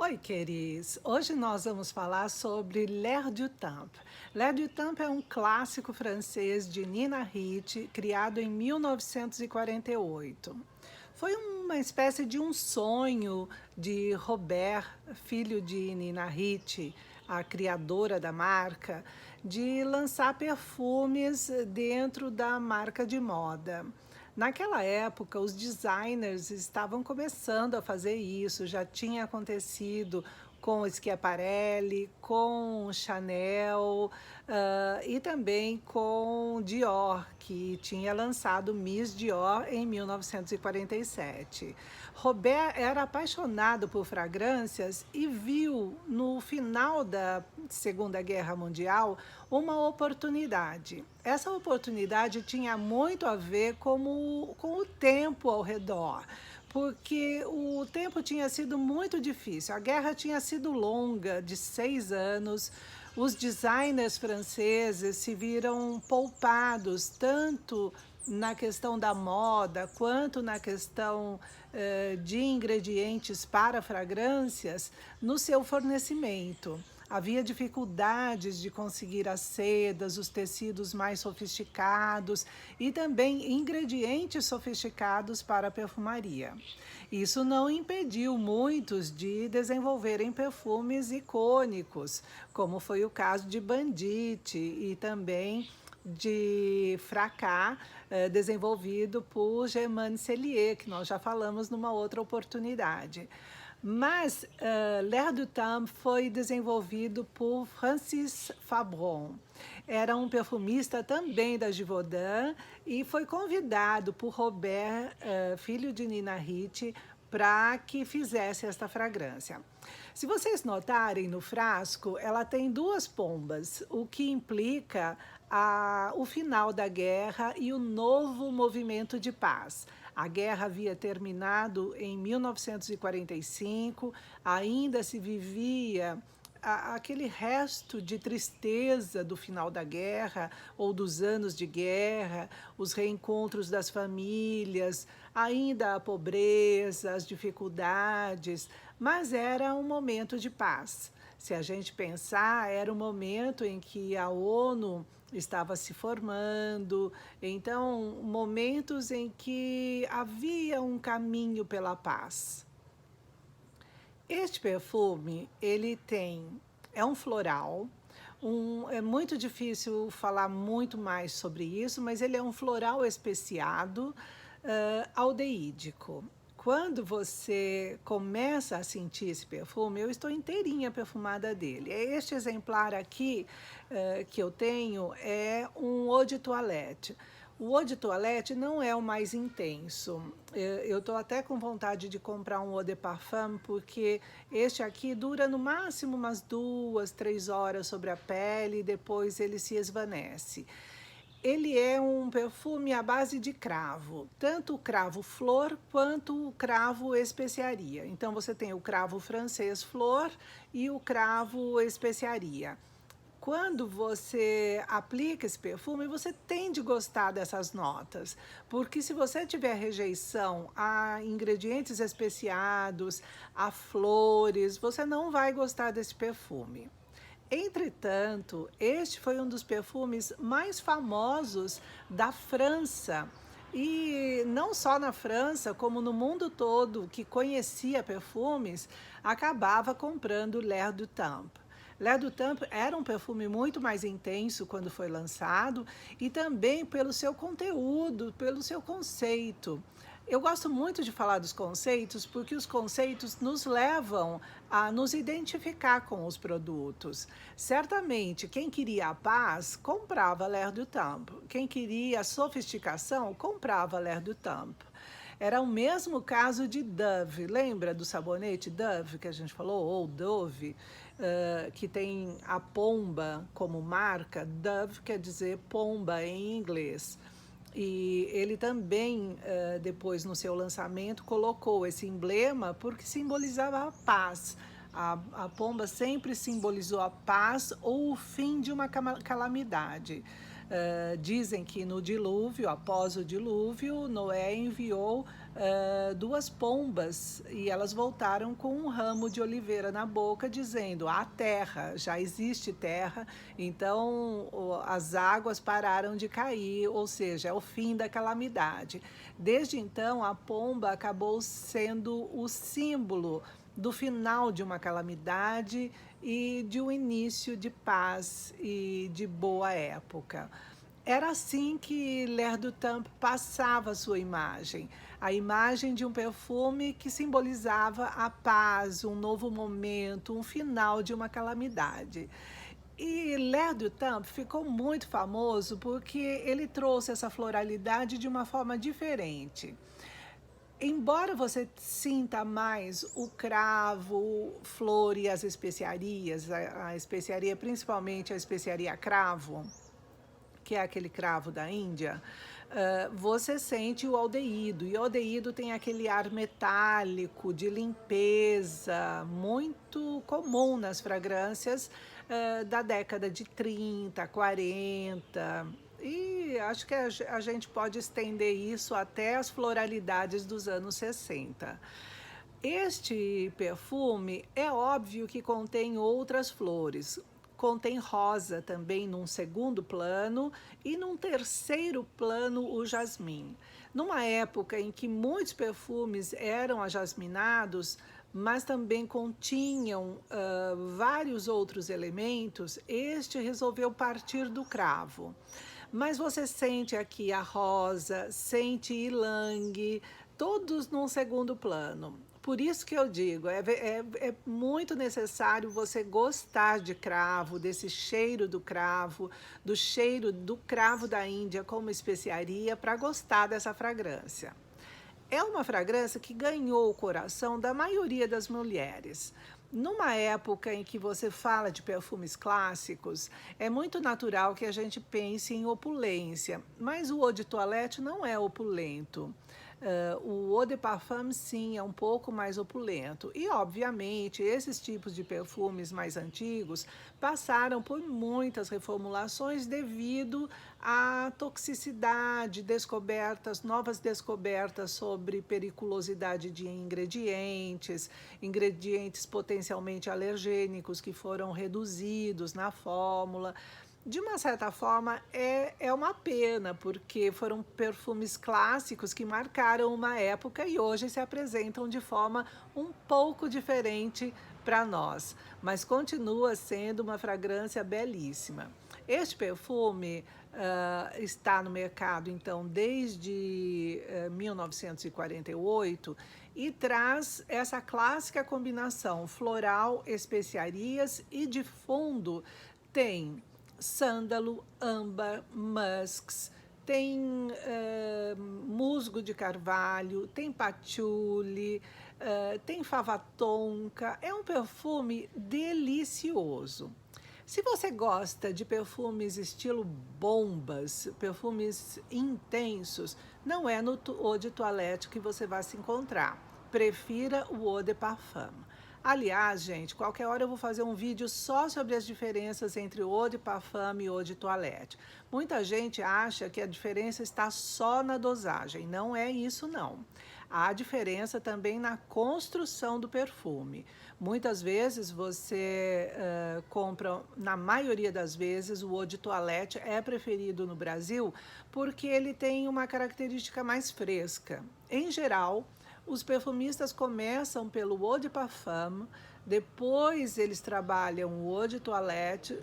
Oi, queridos! Hoje nós vamos falar sobre L'air du temps. L'air du temps é um clássico francês de Nina Ricci, criado em 1948. Foi uma espécie de um sonho de Robert, filho de Nina Ricci, a criadora da marca, de lançar perfumes dentro da marca de moda. Naquela época, os designers estavam começando a fazer isso, já tinha acontecido com Schiaparelli, com Chanel, e também com Dior, que tinha lançado Miss Dior em 1947. Robert era apaixonado por fragrâncias e viu no final da Segunda Guerra Mundial uma oportunidade. Essa oportunidade tinha muito a ver com o tempo ao redor, porque o tempo tinha sido muito difícil. A guerra tinha sido longa, de 6 anos. Os designers franceses se viram poupados tanto na questão da moda quanto na questão de ingredientes para fragrâncias no seu fornecimento. Havia dificuldades de conseguir as sedas, os tecidos mais sofisticados e também ingredientes sofisticados para a perfumaria. Isso não impediu muitos de desenvolverem perfumes icônicos, como foi o caso de Bandit e também de Fracas, desenvolvido por Germaine Cellier, que nós já falamos numa outra oportunidade. Mas L'air du temps foi desenvolvido por Francis Fabron. Era um perfumista também da Givaudan e foi convidado por Robert, filho de Nina Ricci, para que fizesse esta fragrância. Se vocês notarem no frasco, ela tem duas pombas, o que implica o final da guerra e o novo movimento de paz. A guerra havia terminado em 1945, ainda se vivia aquele resto de tristeza do final da guerra ou dos anos de guerra, os reencontros das famílias, ainda a pobreza, as dificuldades, mas era um momento de paz. Se a gente pensar, era o momento em que a ONU estava se formando, então momentos em que havia um caminho pela paz. Este perfume, é um floral, é muito difícil falar muito mais sobre isso, mas ele é um floral especiado, aldeídico. Quando você começa a sentir esse perfume, eu estou inteirinha perfumada dele. Este exemplar aqui, que eu tenho, é um Eau de Toilette. O Eau de Toilette não é o mais intenso. Eu estou até com vontade de comprar um Eau de Parfum, porque este aqui dura no máximo umas 2, 3 horas sobre a pele e depois ele se esvanece. Ele é um perfume à base de cravo, tanto o cravo flor quanto o cravo especiaria. Então você tem o cravo francês flor e o cravo especiaria. Quando você aplica esse perfume, você tem de gostar dessas notas, porque se você tiver rejeição a ingredientes especiados, a flores, você não vai gostar desse perfume. Entretanto, este foi um dos perfumes mais famosos da França. E não só na França, como no mundo todo que conhecia perfumes, acabava comprando L'air du Temps. L'air du Temps era um perfume muito mais intenso quando foi lançado e também pelo seu conteúdo, pelo seu conceito. Eu gosto muito de falar dos conceitos porque os conceitos nos levam a nos identificar com os produtos. Certamente, quem queria a paz comprava L'air du Temps. Quem queria a sofisticação comprava L'air du Temps. Era o mesmo caso de Dove. Lembra do sabonete Dove que a gente falou? Ou Dove, que tem a pomba como marca. Dove quer dizer pomba em inglês. E ele também, depois no seu lançamento, colocou esse emblema porque simbolizava a paz. A pomba sempre simbolizou a paz ou o fim de uma calamidade. Dizem que no dilúvio, após o dilúvio, Noé enviou duas pombas e elas voltaram com um ramo de oliveira na boca, dizendo: há terra, já existe terra, então as águas pararam de cair, ou seja, é o fim da calamidade. Desde então, a pomba acabou sendo o símbolo do final de uma calamidade e de um início de paz e de boa época. Era assim que L'air du Temps passava a sua imagem, a imagem de um perfume que simbolizava a paz, um novo momento, um final de uma calamidade. E L'air du Temps ficou muito famoso porque ele trouxe essa floralidade de uma forma diferente. Embora você sinta mais o cravo, flor e as especiarias, a especiaria, principalmente a especiaria cravo, que é aquele cravo da Índia, você sente o aldeído. E o aldeído tem aquele ar metálico, de limpeza, muito comum nas fragrâncias da década de 30, 40. E acho que a gente pode estender isso até as floralidades dos anos 60. Este perfume é óbvio que contém outras flores. Contém rosa também num segundo plano e num terceiro plano o jasmim. Numa época em que muitos perfumes eram ajasminados, mas também continham vários outros elementos, este resolveu partir do cravo. Mas você sente aqui a rosa, sente ylang, todos num segundo plano. Por isso que eu digo, é muito necessário você gostar de cravo, desse cheiro do cravo da Índia como especiaria, para gostar dessa fragrância. É uma fragrância que ganhou o coração da maioria das mulheres. Numa época em que você fala de perfumes clássicos, é muito natural que a gente pense em opulência, mas o eau de toilette não é opulento. O eau de parfum, sim, é um pouco mais opulento. E, obviamente, esses tipos de perfumes mais antigos passaram por muitas reformulações devido à toxicidade, descobertas, novas descobertas sobre periculosidade de ingredientes, ingredientes potencialmente alergênicos que foram reduzidos na fórmula. De uma certa forma, é uma pena, porque foram perfumes clássicos que marcaram uma época e hoje se apresentam de forma um pouco diferente para nós, mas continua sendo uma fragrância belíssima. Este perfume está no mercado, então, desde 1948 e traz essa clássica combinação floral, especiarias e de fundo tem sândalo, âmbar, musks, tem musgo de carvalho, tem patchouli, tem fava tonka. É um perfume delicioso. Se você gosta de perfumes estilo bombas, perfumes intensos, não é no eau de toilette que você vai se encontrar. Prefira o eau de parfum. Aliás, gente, qualquer hora eu vou fazer um vídeo só sobre as diferenças entre eau de parfum e eau de toilette. Muita gente acha que a diferença está só na dosagem. Não é isso, não. Há diferença também na construção do perfume. Muitas vezes você compra, na maioria das vezes, o eau de toilette é preferido no Brasil porque ele tem uma característica mais fresca. Em geral, os perfumistas começam pelo eau de parfum, depois eles trabalham o eau de toilette,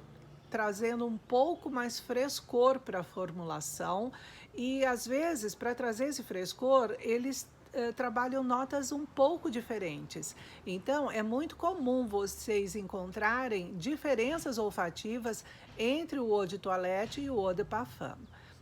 trazendo um pouco mais frescor para a formulação e, às vezes, para trazer esse frescor, eles trabalham notas um pouco diferentes. Então, é muito comum vocês encontrarem diferenças olfativas entre o eau de toilette e o eau de parfum.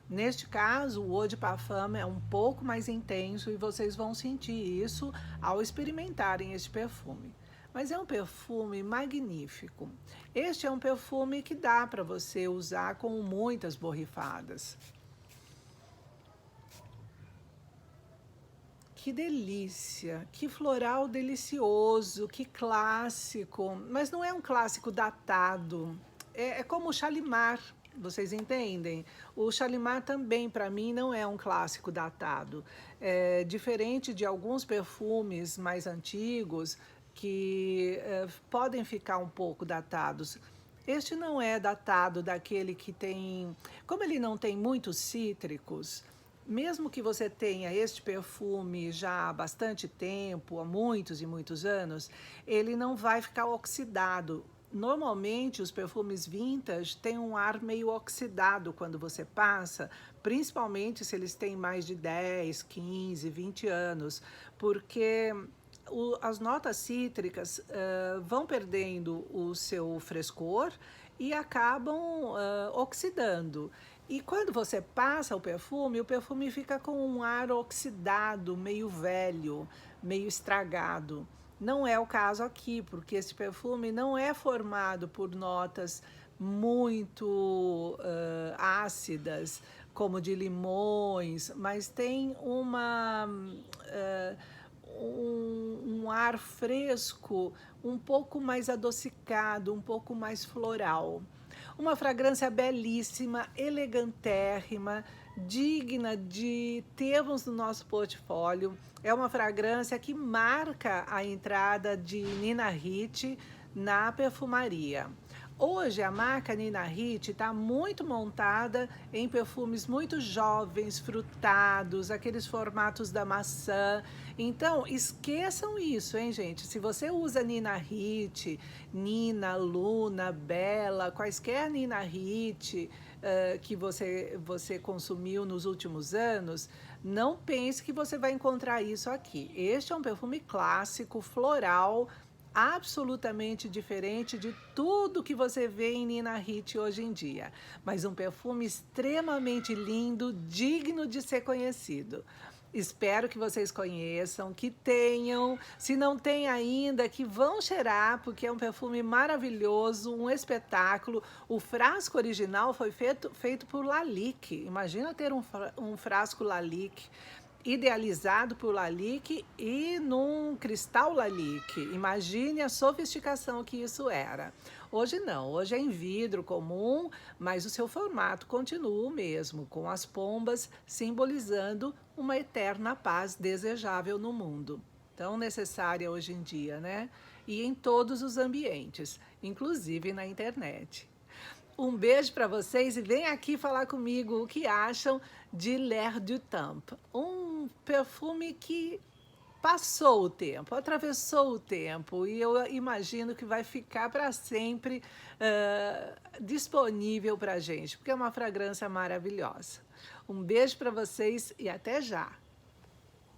Neste caso, o eau de parfum é um pouco mais intenso e vocês vão sentir isso ao experimentarem este perfume. Mas é um perfume magnífico. Este é um perfume que dá para você usar com muitas borrifadas. Que delícia, que floral delicioso, que clássico. Mas não é um clássico datado. É como o Shalimar. Vocês entendem? O Shalimar também, para mim, não é um clássico datado. É diferente de alguns perfumes mais antigos que podem ficar um pouco datados. Este não é datado daquele que tem. Como ele não tem muitos cítricos, mesmo que você tenha este perfume já há bastante tempo, há muitos e muitos anos, ele não vai ficar oxidado. Normalmente, os perfumes vintage têm um ar meio oxidado quando você passa, principalmente se eles têm mais de 10, 15, 20 anos, porque as notas cítricas vão perdendo o seu frescor e acabam oxidando. E quando você passa o perfume fica com um ar oxidado, meio velho, meio estragado. Não é o caso aqui, porque esse perfume não é formado por notas muito ácidas, como de limões, mas tem um ar fresco, um pouco mais adocicado, um pouco mais floral. Uma fragrância belíssima, elegantérrima, digna de termos no nosso portfólio. É uma fragrância que marca a entrada de Nina Ricci na perfumaria. Hoje a marca Nina Ricci está muito montada em perfumes muito jovens, frutados, aqueles formatos da maçã. Então, esqueçam isso, hein, gente? Se você usa Nina Ricci, Nina, Luna, Bella, quaisquer Nina Ricci que você consumiu nos últimos anos, não pense que você vai encontrar isso aqui. Este é um perfume clássico, floral, absolutamente diferente de tudo que você vê em Nina Ricci hoje em dia, mas um perfume extremamente lindo, digno de ser conhecido. Espero que vocês conheçam, que tenham, se não tem ainda, que vão cheirar, porque é um perfume maravilhoso, um espetáculo. O frasco original foi feito por Lalique. Imagina ter um frasco Lalique idealizado por Lalique e num cristal Lalique. Imagine a sofisticação que isso era. Hoje não, hoje é em vidro comum, mas o seu formato continua o mesmo, com as pombas simbolizando uma eterna paz desejável no mundo. Tão necessária hoje em dia, né? E em todos os ambientes, inclusive na internet. Um beijo para vocês e vem aqui falar comigo o que acham de L'air du Temps. Um perfume que passou o tempo, atravessou o tempo e eu imagino que vai ficar para sempre disponível para a gente, porque é uma fragrância maravilhosa. Um beijo para vocês e até já!